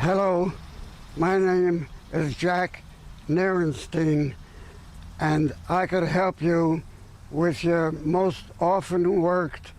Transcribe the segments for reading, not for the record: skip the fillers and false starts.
Hello, my name is Jack Nierenstein, and I could help you with your most often worked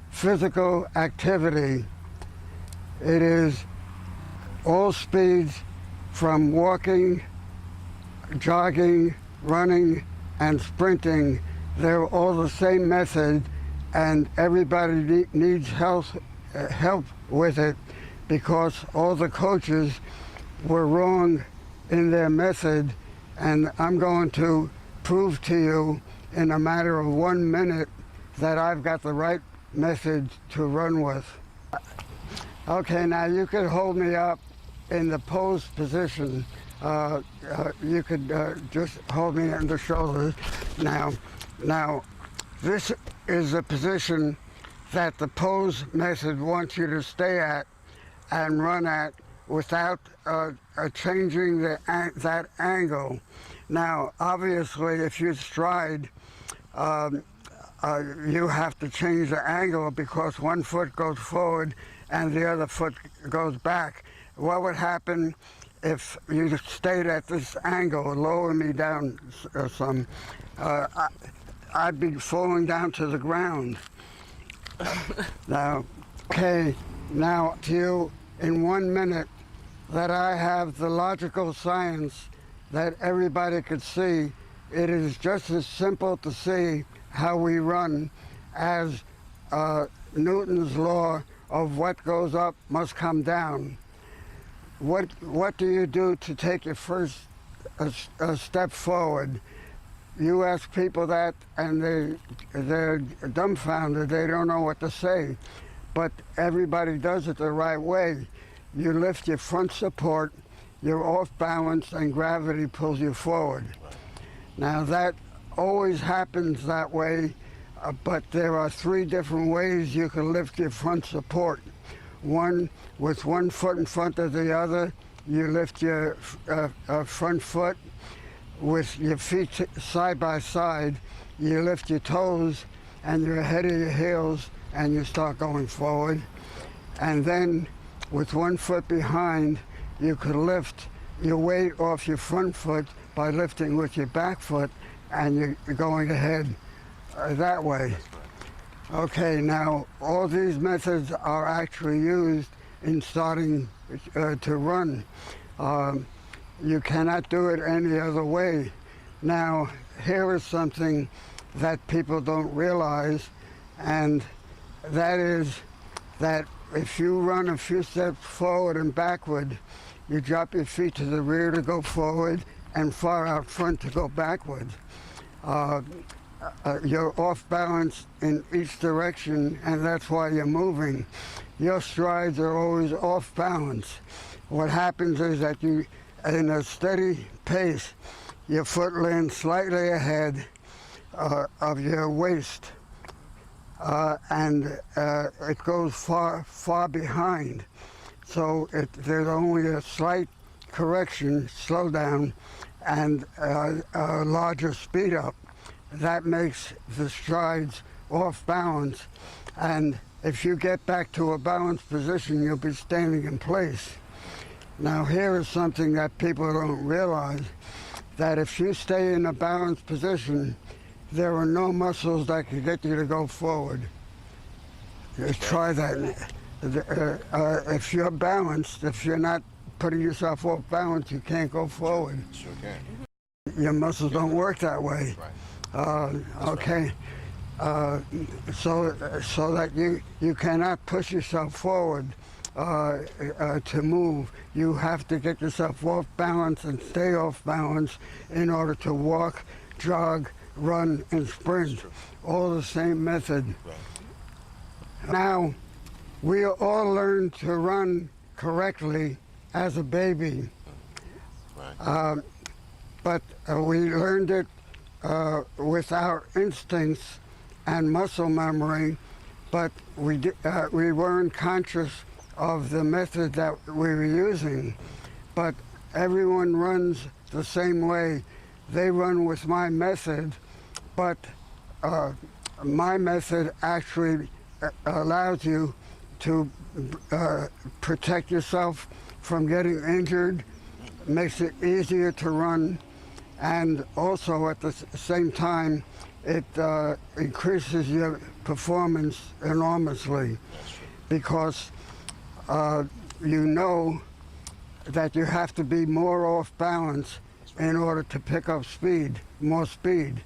physical activity. It is all speeds from walking, jogging, running, and sprinting. They're all the same method, and everybody needs help with it, because all the coaches were wrong in their method, and I'm going to prove to you in a matter of 1 minute that I've got the right method to run with. Okay, now you could hold me up in the pose position. You could just hold me in the shoulders. Now, this is a position that the pose method wants you to stay at and run at without changing that angle. Now, obviously, if you stride, you have to change the angle because one foot goes forward and the other foot goes back. What would happen if you stayed at this angle, lower me down some? I'd be falling down to the ground. Now, okay, now to you in 1 minute that I have the logical science that everybody could see. It is just as simple to see how we run as Newton's law of what goes up must come down. What do you do to take your first step forward? You ask people that, and they're dumbfounded. They don't know what to say. But everybody does it the right way. You lift your front support, you're off balance, and gravity pulls you forward. Now that always happens that way, but there are 3 different ways you can lift your front support. One, with one foot in front of the other, you lift your front foot. With your feet side by side, you lift your toes and you're ahead of your heels, and you start going forward. And then with one foot behind, you could lift your weight off your front foot by lifting with your back foot, and you're going ahead that way. Okay, now all these methods are actually used in starting to run. You cannot do it any other way. Now, here is something that people don't realize, and that is that if you run a few steps forward and backward, you drop your feet to the rear to go forward and far out front to go backward. You're off balance in each direction, and that's why you're moving. Your strides are always off balance. What happens is that you, in a steady pace, your foot lands slightly ahead of your waist. And it goes far behind. So there's only a slight correction, slow down, and a larger speed up. That makes the strides off balance. And if you get back to a balanced position, you'll be standing in place. Now, here is something that people don't realize, that if you stay in a balanced position, there are no muscles that can get you to go forward. Try that. If you're balanced, if you're not putting yourself off balance, you can't go forward. Sure can. Your muscles don't work that way. Right. Okay. So that you cannot push yourself forward to move. You have to get yourself off balance and stay off balance in order to walk, jog, run, and sprint. All the same method. Right. Now, we all learn to run correctly as a baby. Right. But we learned it with our instincts and muscle memory, but we weren't conscious of the method that we were using. But everyone runs the same way. They run with my method, but my method actually allows you to protect yourself from getting injured, makes it easier to run, and also at the same time, it increases your performance enormously because you know that you have to be more off balance in order to pick up more speed.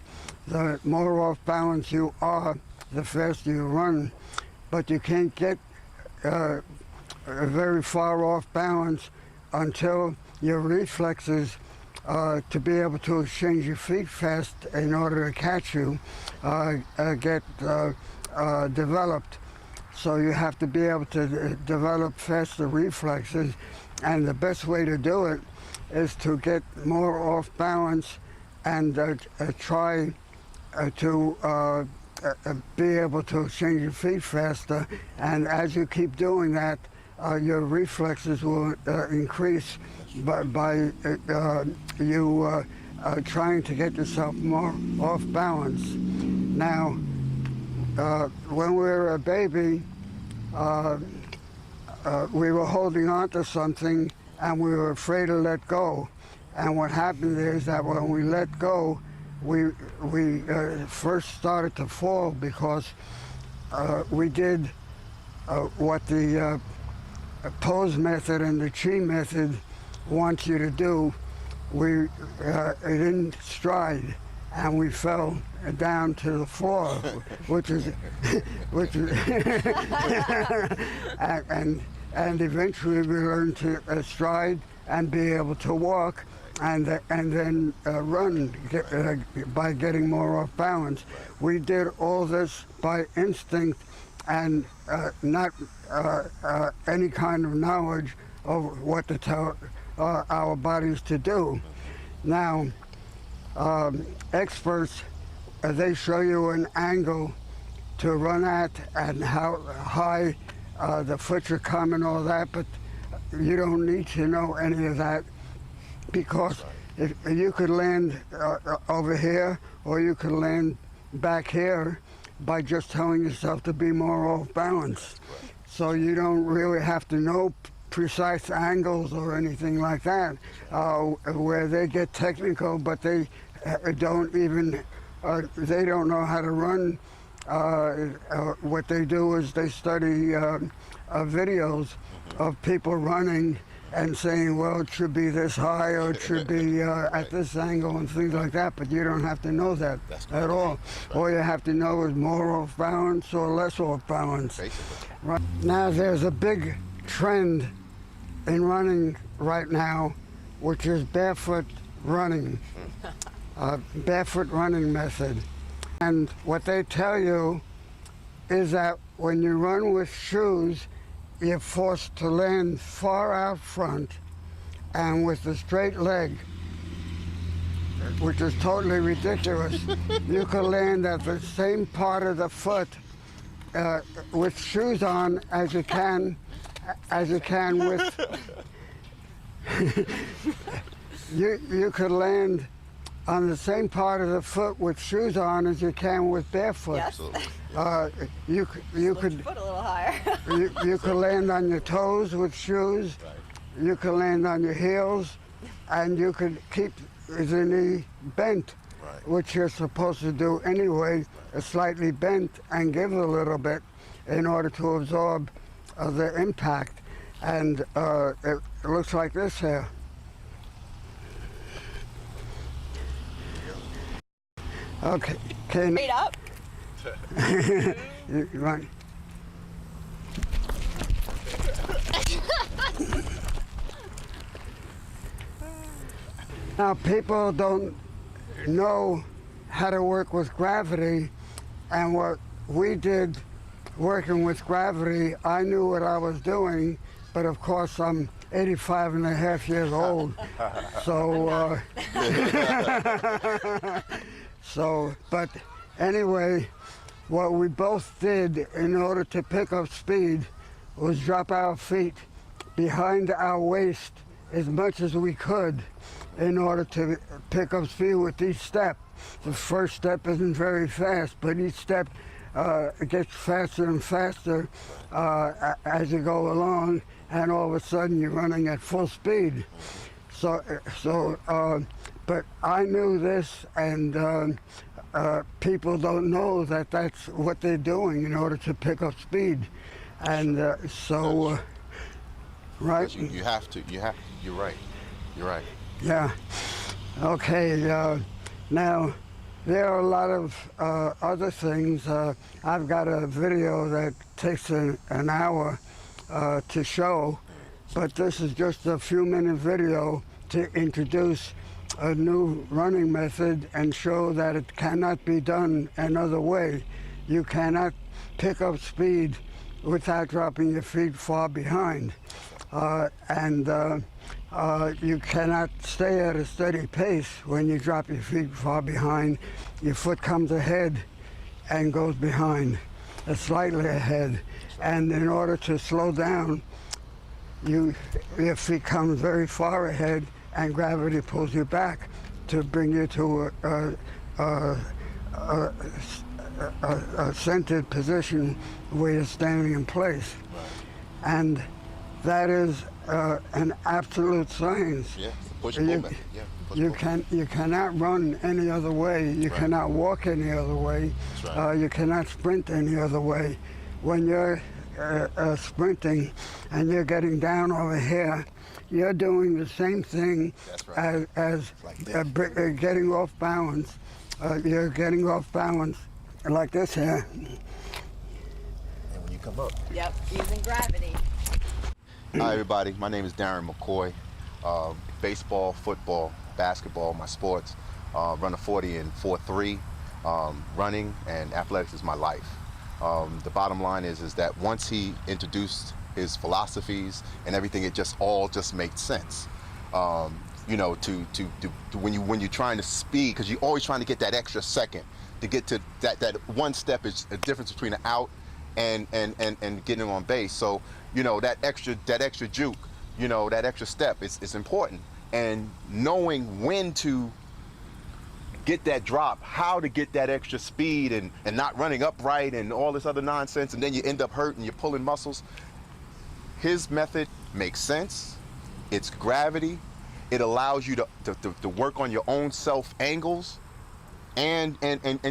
The more off balance you are, the faster you run, but you can't get very far off balance until your reflexes to be able to exchange your feet fast in order to catch you get developed. So you have to be able to develop faster reflexes, and the best way to do it is to get more off balance and try to be able to exchange your feet faster. And as you keep doing that, your reflexes will increase by you trying to get yourself more off balance. Now, when we were a baby, we were holding on to something and we were afraid to let go. And what happened is that when we let go, we first started to fall because we did what the pose method and the chi method wants you to do. We didn't stride, and we fell down to the floor, which is and eventually we learned to stride and be able to walk, and then run by getting more off balance. We did all this by instinct and not any kind of knowledge of what to tell our bodies to do. Now, experts, they show you an angle to run at and how high the foot should come and all that, but you don't need to know any of that, because if you could land over here or you could land back here by just telling yourself to be more off balance. So you don't really have to know precise angles or anything like that, where they get technical, but they don't even, they don't know how to run. What they do is they study videos of people running and saying, well, it should be this high or it should be at this angle and things like that, but you don't have to know that at all. All you have to know is more off balance or less off balance. Right. Now there's a big trend in running right now, which is barefoot running, barefoot running method. And what they tell you is that when you run with shoes, you're forced to land far out front, and with a straight leg, which is totally ridiculous, you can land at the same part of the foot with shoes on as you can with you could land on the same part of the foot with shoes on as you can with barefoot. Yes. You could Foot a little higher. you could land on your toes with shoes. You could land on your heels, and you could keep the knee bent, which you're supposed to do anyway, slightly bent and give a little bit in order to absorb the impact. And it looks like this here. Okay. Straight up. You right. Now, people don't know how to work with gravity, and what we did working with gravity, I knew what I was doing, but of course I'm 85 and a half years old, so but anyway, what we both did in order to pick up speed was drop our feet behind our waist as much as we could in order to pick up speed with each step. The first step isn't very fast, but each step gets faster and faster as you go along, and all of a sudden you're running at full speed. But I knew this, and people don't know that that's what they're doing in order to pick up speed. And right? You have to, you're right. You're right. Yeah. Okay. Now, there are a lot of other things. I've got a video that takes an hour to show, but this is just a few-minute video to introduce a new running method and show that it cannot be done another way. You cannot pick up speed without dropping your feet far behind. You cannot stay at a steady pace when you drop your feet far behind. Your foot comes ahead and goes behind, slightly ahead. And in order to slow down, your feet come very far ahead, and gravity pulls you back to bring you to a centered position where you're standing in place. And that is an absolute science. Yeah, push pull method. Yeah, you cannot run any other way. You cannot walk any other way. That's right. You cannot sprint any other way. When you're sprinting and you're getting down over here, you're doing the same thing as like getting off balance. You're getting off balance like this here. And when you come up. Yep, using gravity. Hi everybody, my name is Darrin McCoy. Baseball, football, basketball, my sports. Run a 40 and 4.3. Running and athletics is my life. The bottom line is that once he introduced his philosophies and everything, it just all made sense. You know, when you're trying to speed, because you're always trying to get that extra second to get to that one step is a difference between an out and getting on base. So, you know, that extra juke, you know, that extra step is important. And knowing when to get that drop, how to get that extra speed and not running upright and all this other nonsense, and then you end up hurt and you're pulling muscles. His method makes sense. It's gravity. It allows you to work on your own self angles and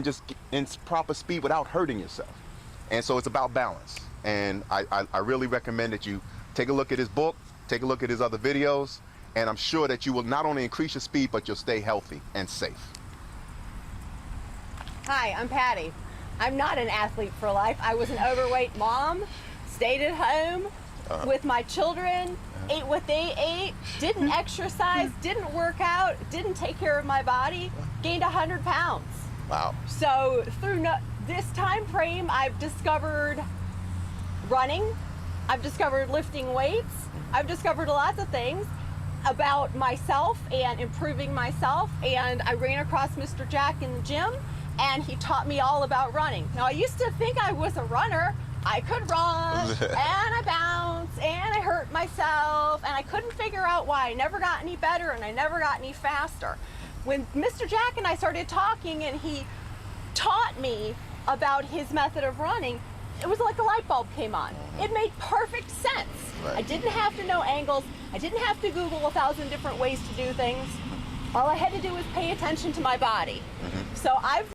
just in proper speed without hurting yourself. And so it's about balance. And I really recommend that you take a look at his book, take a look at his other videos, and I'm sure that you will not only increase your speed, but you'll stay healthy and safe. Hi, I'm Patty. I'm not an athlete for life. I was an overweight mom, stayed at home with my children, ate what they ate, didn't exercise, didn't work out, didn't take care of my body, gained 100 pounds. Wow. So through this time frame, I've discovered running, I've discovered lifting weights, I've discovered lots of things about myself and improving myself, and I ran across Mr. Jack in the gym, and he taught me all about running. Now, I used to think I was a runner. I could run, and I bounce, and I hurt myself, and I couldn't figure out why. I never got any better, and I never got any faster. When Mr. Jack and I started talking, and he taught me about his method of running, it was like a light bulb came on. It made perfect sense. Right. I didn't have to know angles. I didn't have to Google 1,000 different ways to do things. All I had to do was pay attention to my body. So I've